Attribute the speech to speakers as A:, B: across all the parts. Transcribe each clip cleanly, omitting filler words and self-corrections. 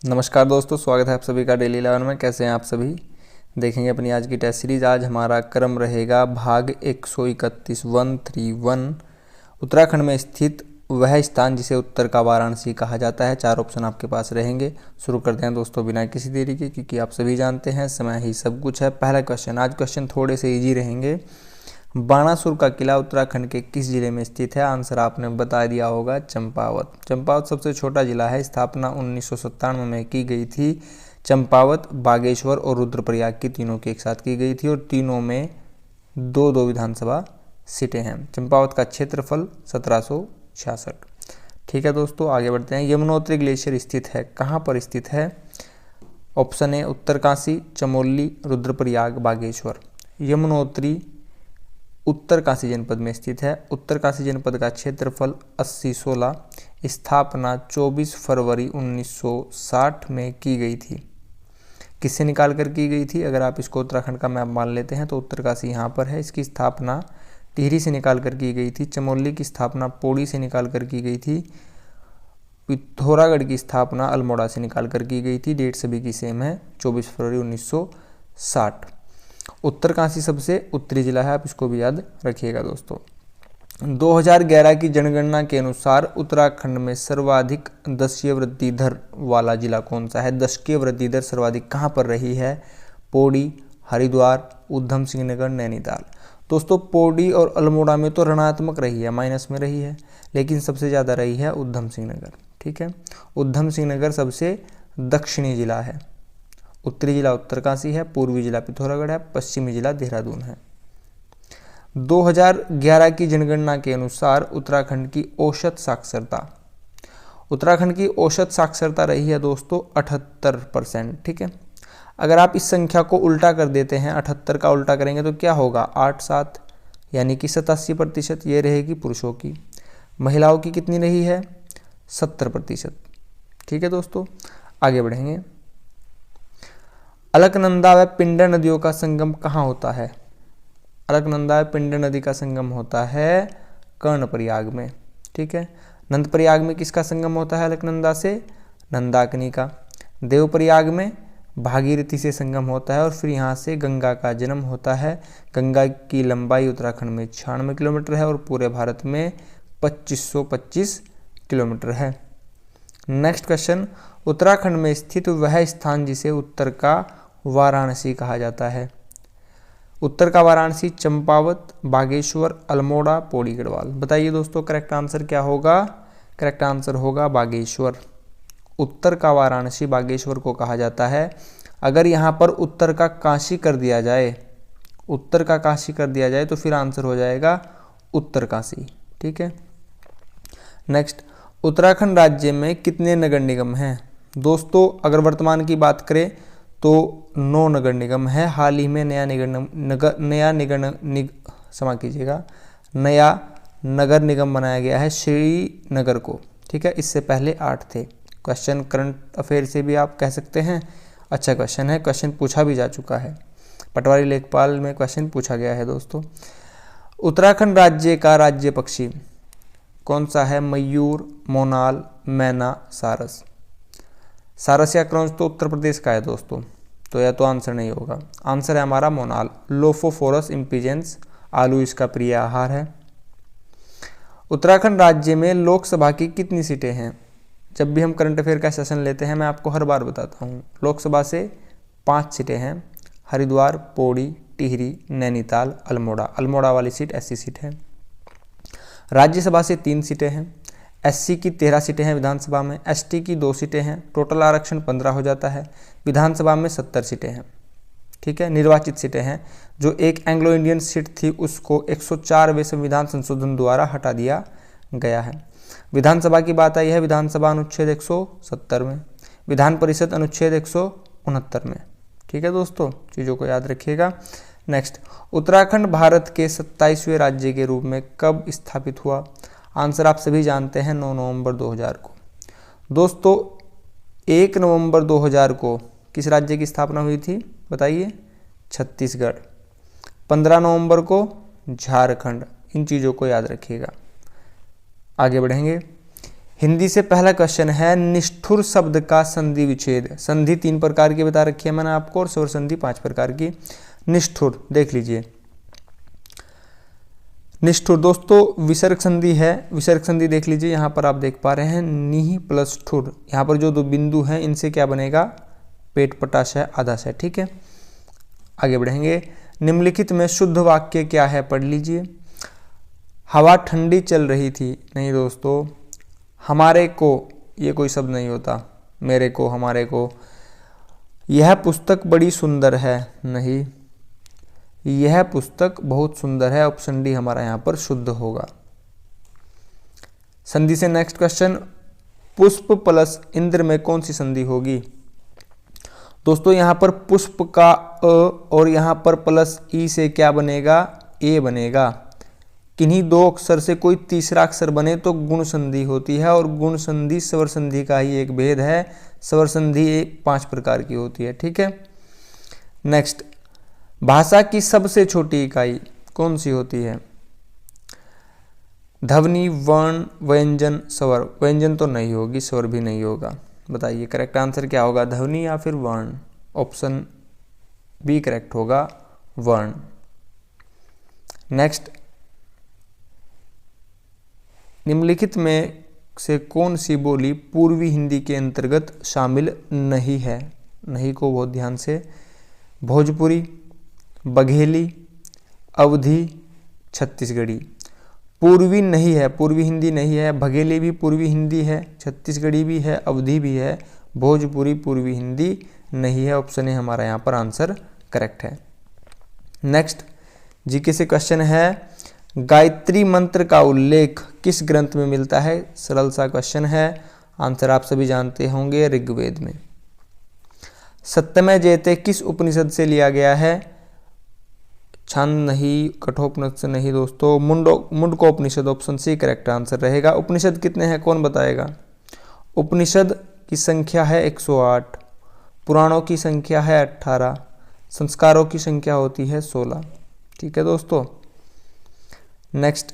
A: नमस्कार दोस्तों, स्वागत है आप सभी का डेली 11 में। कैसे हैं आप सभी। देखेंगे अपनी आज की टेस्ट सीरीज। आज हमारा क्रम रहेगा भाग 131 131। उत्तराखंड में स्थित वह स्थान जिसे उत्तर का वाराणसी कहा जाता है। 4 ऑप्शन आपके पास रहेंगे। शुरू करते हैं दोस्तों बिना किसी देरी के, क्योंकि आप सभी जानते हैं समय ही सब कुछ है। पहला क्वेश्चन, आज क्वेश्चन थोड़े से ईजी रहेंगे। बाणासुर का किला उत्तराखंड के किस जिले में स्थित है। आंसर आपने बता दिया होगा, चंपावत। चंपावत सबसे छोटा जिला है। स्थापना 1997 में की गई थी। चंपावत, बागेश्वर और रुद्रप्रयाग की तीनों की एक साथ की गई थी और तीनों में दो दो विधानसभा सीटें हैं। चंपावत का क्षेत्रफल 1766। ठीक है दोस्तों, आगे बढ़ते हैं। यमुनोत्री ग्लेशियर स्थित है, कहाँ पर स्थित है। Option A Uttarkashi, Chamoli, Rudraprayag, Bageshwar. यमुनोत्री उत्तरकाशी जनपद में स्थित है। उत्तरकाशी जनपद का क्षेत्रफल 8016। स्थापना 24 फरवरी 1960 में की गई थी। किससे निकाल कर की गई थी। अगर आप इसको उत्तराखंड का मैप मान लेते हैं तो उत्तरकाशी यहाँ पर है। इसकी स्थापना टिहरी से निकाल कर की गई थी। चमोली की स्थापना पौड़ी से निकाल कर की गई थी। पिथौरागढ़ की स्थापना अल्मोड़ा से निकाल कर की गई थी। डेट सभी की सेम है, 24 फरवरी 1960। उत्तरकाशी सबसे उत्तरी जिला है, आप इसको भी याद रखिएगा दोस्तों। 2011 की जनगणना के अनुसार उत्तराखंड में सर्वाधिक दशकीय वृद्धि दर वाला जिला कौन सा है। दशकीय वृद्धि दर सर्वाधिक कहाँ पर रही है। पौड़ी, हरिद्वार, उधम सिंह नगर, नैनीताल। दोस्तों पौड़ी और अल्मोड़ा में तो ऋणात्मक रही है, माइनस में रही है, लेकिन सबसे ज़्यादा रही है उधम सिंह नगर। ठीक है, उधम सिंह नगर सबसे दक्षिणी जिला है। उत्तरी जिला उत्तरकाशी है, पूर्वी जिला पिथौरागढ़ है, पश्चिमी जिला देहरादून है। 2011 की जनगणना के अनुसार उत्तराखंड की औसत साक्षरता, उत्तराखंड की औसत साक्षरता रही है दोस्तों 78%। ठीक है, अगर आप इस संख्या को उल्टा कर देते हैं, 78 का उल्टा करेंगे तो क्या होगा, 8 7 यानी कि 87%। ये रहेगी पुरुषों की। महिलाओं की कितनी रही है, 70%। ठीक है दोस्तों, आगे बढ़ेंगे। अलकनंदा व पिंडर नदियों का संगम कहाँ होता है। अलकनंदा व पिंडर नदी का संगम होता है कर्णप्रयाग में। ठीक है, नंदप्रयाग में किसका संगम होता है अलकनंदा से, नंदाकिनी का। देवप्रयाग में भागीरथी से संगम होता है और फिर यहाँ से गंगा का जन्म होता है। गंगा की लंबाई उत्तराखंड में 96 किलोमीटर है और पूरे भारत में 2525 किलोमीटर है। नेक्स्ट क्वेश्चन, उत्तराखंड में स्थित वह स्थान जिसे उत्तर का वाराणसी कहा जाता है। उत्तर का वाराणसी चंपावत, बागेश्वर, अल्मोड़ा, पौड़ी गढ़वाल। बताइए दोस्तों करेक्ट आंसर क्या होगा। करेक्ट आंसर होगा बागेश्वर। उत्तर का वाराणसी बागेश्वर को कहा जाता है। अगर यहाँ पर उत्तर का काशी कर दिया जाए, उत्तर का काशी कर दिया जाए तो फिर आंसर हो जाएगा उत्तरकाशी। ठीक है, नेक्स्ट, उत्तराखंड राज्य में कितने नगर निगम हैं। दोस्तों अगर वर्तमान की बात करें तो 9 नगर निगम है। हाल ही में नया नगर निगम बनाया गया है श्रीनगर को। ठीक है, इससे पहले 8 थे। क्वेश्चन करंट अफेयर से भी आप कह सकते हैं, अच्छा क्वेश्चन है, क्वेश्चन पूछा भी जा चुका है। पटवारी लेखपाल में क्वेश्चन पूछा गया है दोस्तों। उत्तराखंड राज्य का राज्य पक्षी कौन सा है। मयूर, मोनाल, मैना, सारस। सारस या क्रॉस तो उत्तर प्रदेश का है दोस्तों, तो यह तो आंसर नहीं होगा। आंसर है हमारा मोनाल। लोफोफोरस इम्पिजेंस आलू इसका प्रिय आहार है। उत्तराखंड राज्य में लोकसभा की कितनी सीटें हैं। जब भी हम करंट अफेयर का सेशन लेते हैं मैं आपको हर बार बताता हूँ, लोकसभा से 5 सीटें हैं। हरिद्वार, पौड़ी, टिहरी, नैनीताल, अल्मोड़ा। अल्मोड़ा वाली सीट एससी सीट है। राज्यसभा से 3 सीटें हैं। एससी की 13 सीटें हैं विधानसभा में, एसटी की 2 सीटें हैं। टोटल आरक्षण 15 हो जाता है। विधानसभा में 70 सीटें हैं। ठीक है, निर्वाचित सीटें हैं। जो एक एंग्लो इंडियन सीट थी उसको 104वें संविधान संशोधन द्वारा हटा दिया गया है। विधानसभा की बात आई है, विधानसभा अनुच्छेद 170 में, विधान परिषद अनुच्छेद 169 में। ठीक है दोस्तों, चीज़ों को याद रखिएगा। नेक्स्ट, उत्तराखंड भारत के 27वें राज्य के रूप में कब स्थापित हुआ। आंसर आप सभी जानते हैं, 9 नवंबर 2000 को। दोस्तों 1 नवंबर 2000 को किस राज्य की स्थापना हुई थी बताइए, छत्तीसगढ़। 15 नवंबर को झारखंड। इन चीज़ों को याद रखिएगा। आगे बढ़ेंगे। हिंदी से पहला क्वेश्चन है, निष्ठुर शब्द का संधि विच्छेद। संधि 3 प्रकार की बता रखी है मैंने आपको और स्वर संधि 5 प्रकार की। निष्ठुर देख लीजिए, निष्ठुर दोस्तों विसर्ग संधि है। विसर्ग संधि देख लीजिए, यहाँ पर आप देख पा रहे हैं नी प्लस ठुर, यहाँ पर जो 2 बिंदु हैं इनसे क्या बनेगा, पेट पटाशय आदाशय। ठीक है, आगे बढ़ेंगे। निम्नलिखित में शुद्ध वाक्य क्या है, पढ़ लीजिए। हवा ठंडी चल रही थी, नहीं दोस्तों। हमारे को, ये कोई शब्द नहीं होता, मेरे को, हमारे को। यह पुस्तक बड़ी सुंदर है, नहीं। यह पुस्तक बहुत सुंदर है, ऑप्शन डी हमारा यहाँ पर शुद्ध होगा। संधि से नेक्स्ट क्वेश्चन, पुष्प प्लस इंद्र में कौन सी संधि होगी। दोस्तों यहाँ पर पुष्प का अ और यहाँ पर प्लस ई से क्या बनेगा, ए बनेगा। किन्हीं 2 अक्षर से कोई तीसरा अक्षर बने तो गुण संधि होती है, और गुण संधि स्वर संधि का ही एक भेद है। स्वर संधि 5 प्रकार की होती है। ठीक है, नेक्स्ट, भाषा की सबसे छोटी इकाई कौन सी होती है। ध्वनि, वर्ण, व्यंजन, स्वर। व्यंजन तो नहीं होगी, स्वर भी नहीं होगा। बताइए करेक्ट आंसर क्या होगा, ध्वनि या फिर वर्ण। ऑप्शन बी करेक्ट होगा, वर्ण। नेक्स्ट, निम्नलिखित में से कौन सी बोली पूर्वी हिंदी के अंतर्गत शामिल नहीं है। नहीं को बहुत ध्यान से, भोजपुरी, बघेली, अवधी, छत्तीसगढ़ी। पूर्वी नहीं है, पूर्वी हिंदी नहीं है। बघेली भी पूर्वी हिंदी है, छत्तीसगढ़ी भी है, अवधी भी है। भोजपुरी पूर्वी हिंदी नहीं है। ऑप्शन ए हमारा यहाँ पर आंसर करेक्ट है। नेक्स्ट, जीके से क्वेश्चन है, गायत्री मंत्र का उल्लेख किस ग्रंथ में मिलता है। सरल सा क्वेश्चन है, आंसर आप सभी जानते होंगे, ऋग्वेद में। सत्यमेव जयते किस उपनिषद से लिया गया है। छांद नहीं, कठोपनिषद से नहीं दोस्तों, Mundakopanishad. Option C correct answer रहेगा। उपनिषद कितने हैं कौन बताएगा। उपनिषद की संख्या है 108, पुराणों की संख्या है 18, संस्कारों की संख्या होती है 16। ठीक है दोस्तों। नेक्स्ट,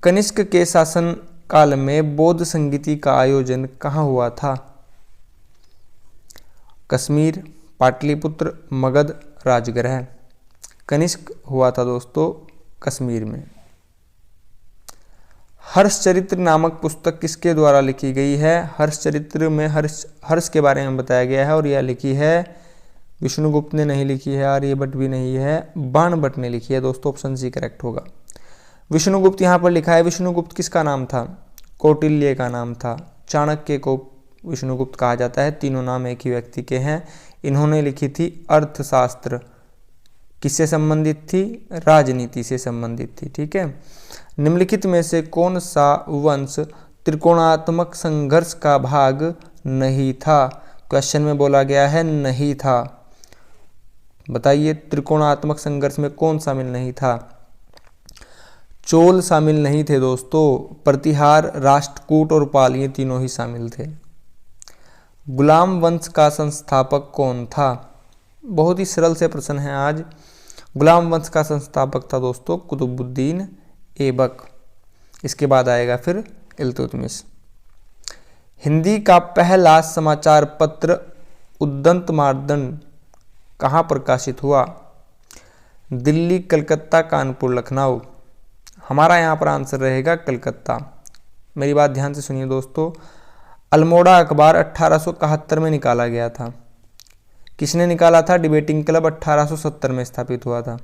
A: कनिष्क के शासन काल में बौद्ध संगीति का आयोजन कहाँ हुआ था। कश्मीर, पाटलिपुत्र, मगध, राजगृह। कनिष्क हुआ था दोस्तों कश्मीर में। हर्षचरित्र नामक पुस्तक किसके द्वारा लिखी गई है। हर्षचरित्र में हर्ष के बारे में बताया गया है और यह लिखी है विष्णुगुप्त ने नहीं लिखी है, आर्यभट्ट भी नहीं है, बाणभट्ट ने लिखी है दोस्तों। ऑप्शन सी करेक्ट होगा। विष्णुगुप्त यहाँ पर लिखा है। विष्णुगुप्त किसका नाम था, कौटिल्य का नाम था। चाणक्य को विष्णुगुप्त कहा जाता है। तीनों नाम एक ही व्यक्ति के हैं। इन्होंने लिखी थी अर्थशास्त्र। किससे संबंधित थी, राजनीति से संबंधित थी। ठीक है, निम्नलिखित में से कौन सा वंश त्रिकोणात्मक संघर्ष का भाग नहीं था। क्वेश्चन में बोला गया है नहीं था। बताइए त्रिकोणात्मक संघर्ष में कौन शामिल नहीं था। चोल शामिल नहीं थे दोस्तों। प्रतिहार, राष्ट्रकूट और पाल ये तीनों ही शामिल थे। गुलाम वंश का संस्थापक कौन था। बहुत ही सरल से प्रश्न है आज। गुलाम वंश का संस्थापक था दोस्तों कुतुबुद्दीन ऐबक। इसके बाद आएगा फिर इल्तुतमिश। हिंदी का पहला समाचार पत्र उद्दंत मार्तंड कहाँ प्रकाशित हुआ। दिल्ली, कलकत्ता, कानपुर, लखनऊ। हमारा यहाँ पर आंसर रहेगा कलकत्ता। मेरी बात ध्यान से सुनिए दोस्तों। अल्मोड़ा अखबार 1871 में निकाला गया था। किसने निकाला था, डिबेटिंग क्लब 1870 में स्थापित हुआ था।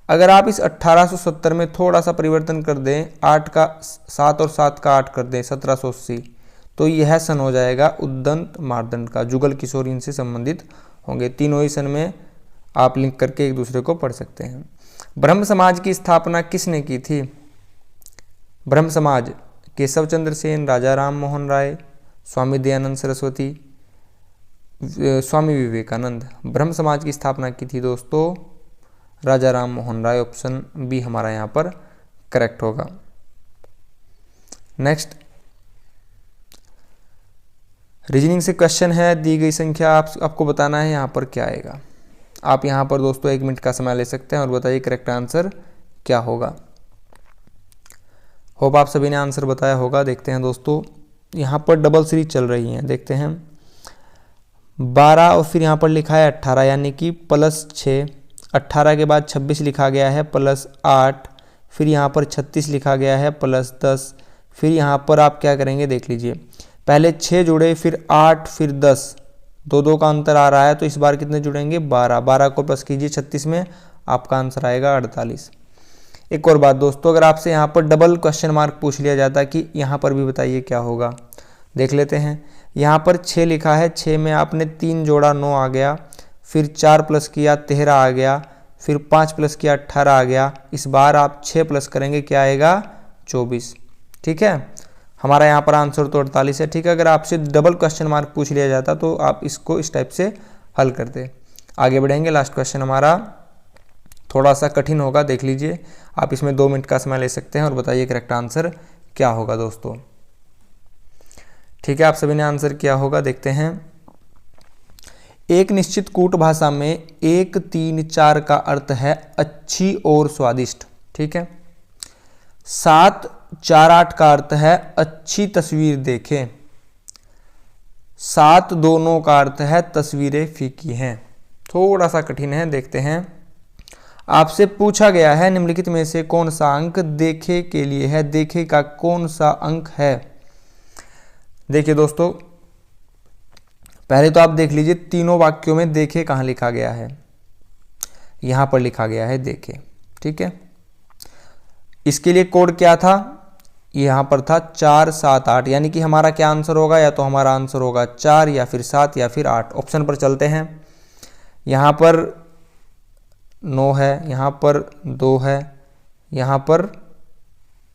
A: अगर आप इस 1870 में थोड़ा सा परिवर्तन कर दें, 8 का 7 और 7 का 8 कर दें, 1780, तो यह सन हो जाएगा उद्दंत मार्तंड का। जुगल किशोर इनसे संबंधित होंगे। तीनों ही सन में आप लिंक करके एक दूसरे को पढ़ सकते हैं। ब्रह्म समाज की स्थापना किसने की थी। ब्रह्म समाज केशव चंद्र सेन, राजा राम मोहन राय, स्वामी दयानंद सरस्वती, स्वामी विवेकानंद। ब्रह्म समाज की स्थापना की थी दोस्तों राजा राम मोहन राय। ऑप्शन बी हमारा यहाँ पर करेक्ट होगा। नेक्स्ट, रीजनिंग से क्वेश्चन है। दी गई संख्या आपको बताना है यहाँ पर क्या आएगा। आप यहाँ पर दोस्तों 1 मिनट का समय ले सकते हैं और बताइए करेक्ट आंसर क्या होगा। होप आप सभी ने आंसर बताया होगा। देखते हैं दोस्तों, यहाँ पर डबल सीरीज चल रही है। देखते हैं 12 और फिर यहाँ पर लिखा है 18 यानी कि +6। 18 के बाद 26 लिखा गया है +8, फिर यहाँ पर 36 लिखा गया है +10। फिर यहाँ पर आप क्या करेंगे देख लीजिए, पहले 6 जुड़े, फिर 8, फिर 10, 2 का अंतर आ रहा है, तो इस बार कितने जुड़ेंगे 12। 12 को प्लस कीजिए 36 में, आपका आंसर आएगा 48। एक और बात दोस्तों, अगर आपसे यहाँ पर डबल क्वेश्चन मार्क पूछ लिया जाता कि यहाँ पर भी बताइए क्या होगा, देख लेते हैं। यहाँ पर 6 लिखा है, 6 में आपने 3 जोड़ा 9 आ गया, फिर 4 प्लस किया 13 आ गया, फिर 5 प्लस किया 18 आ गया। इस बार आप 6 प्लस करेंगे, क्या आएगा 24। ठीक है, हमारा यहाँ पर आंसर तो 48 है। ठीक है, अगर आपसे डबल क्वेश्चन मार्क पूछ लिया जाता तो आप इसको इस टाइप से हल करते। आगे बढ़ेंगे, लास्ट क्वेश्चन हमारा थोड़ा सा कठिन होगा, देख लीजिए। आप इसमें 2 मिनट का समय ले सकते हैं और बताइए करेक्ट आंसर क्या होगा दोस्तों। ठीक है, आप सभी ने आंसर किया होगा। देखते हैं, एक निश्चित कूट भाषा में 1, 3, 4 का अर्थ है अच्छी और स्वादिष्ट। ठीक है, 7, 4, 8 का अर्थ है अच्छी तस्वीर देखें। 7 दोनों का अर्थ है तस्वीरें फीकी हैं। थोड़ा सा कठिन है, देखते हैं। आपसे पूछा गया है निम्नलिखित में से कौन सा अंक देखे के लिए है, देखे का कौन सा अंक है। देखिए दोस्तों, पहले तो आप देख लीजिए तीनों वाक्यों में देखे कहाँ लिखा गया है, यहां पर लिखा गया है देखे। ठीक है, इसके लिए कोड क्या था, यहां पर था 4, 7, 8, यानी कि हमारा क्या आंसर होगा, या तो हमारा आंसर होगा 4 या फिर 7 या फिर 8। ऑप्शन पर चलते हैं। यहां पर 9 है, यहाँ पर 2 है, यहाँ पर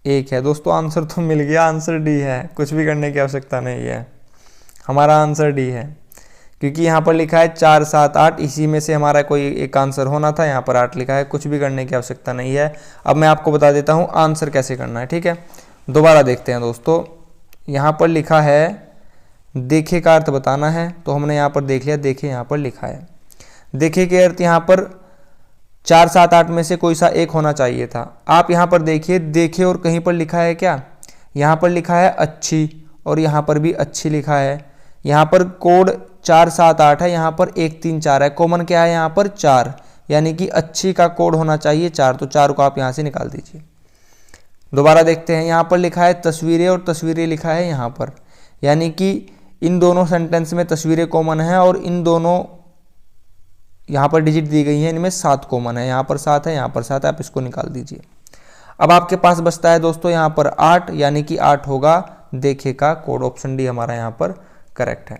A: 1 है। दोस्तों आंसर तो मिल गया, आंसर डी है, कुछ भी करने की आवश्यकता नहीं है, हमारा आंसर डी है। क्योंकि यहाँ पर लिखा है 4, 7, 8, इसी में से हमारा कोई एक आंसर होना था, यहाँ पर 8 लिखा है, कुछ भी करने की आवश्यकता नहीं है। अब मैं आपको बता देता हूँ आंसर कैसे करना है। ठीक है, दोबारा देखते हैं दोस्तों। यहाँ पर लिखा है देखे का अर्थ बताना है, तो हमने यहाँ पर देख लिया, देखे यहाँ पर लिखा है। देखे के अर्थ यहाँ पर 4, 7, 8 में से कोई सा एक होना चाहिए था। आप यहाँ पर देखिए, देखे और कहीं पर लिखा है क्या, यहाँ पर लिखा है अच्छी और यहाँ पर भी अच्छी लिखा है। यहाँ पर कोड 4, 7, 8 है, यहाँ पर 1, 3, 4 है। कॉमन क्या है यहाँ पर 4, यानी कि अच्छी का कोड होना चाहिए 4, तो 4 को आप यहाँ से निकाल दीजिए। दोबारा देखते हैं, यहाँ पर लिखा है तस्वीरें और तस्वीरें लिखा है यहाँ पर, यानी कि इन दोनों सेंटेंस में तस्वीरें कॉमन है और इन दोनों यहाँ पर डिजिट दी गई है, इनमें 7 कॉमन है। यहाँ पर 7 है, यहाँ पर 7 है, आप इसको निकाल दीजिए। अब आपके पास बचता है दोस्तों यहाँ पर 8, यानी कि 8 होगा देखे का कोड। ऑप्शन डी हमारा यहाँ पर करेक्ट है।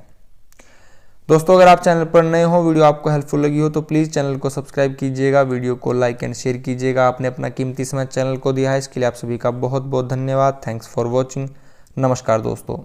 A: दोस्तों अगर आप चैनल पर नए हो, वीडियो आपको हेल्पफुल लगी हो तो प्लीज़ चैनल को सब्सक्राइब कीजिएगा, वीडियो को लाइक एंड शेयर कीजिएगा। आपने अपना कीमती समय चैनल को दिया है, इसके लिए आप सभी का बहुत बहुत धन्यवाद। Thanks for watching. नमस्कार दोस्तों।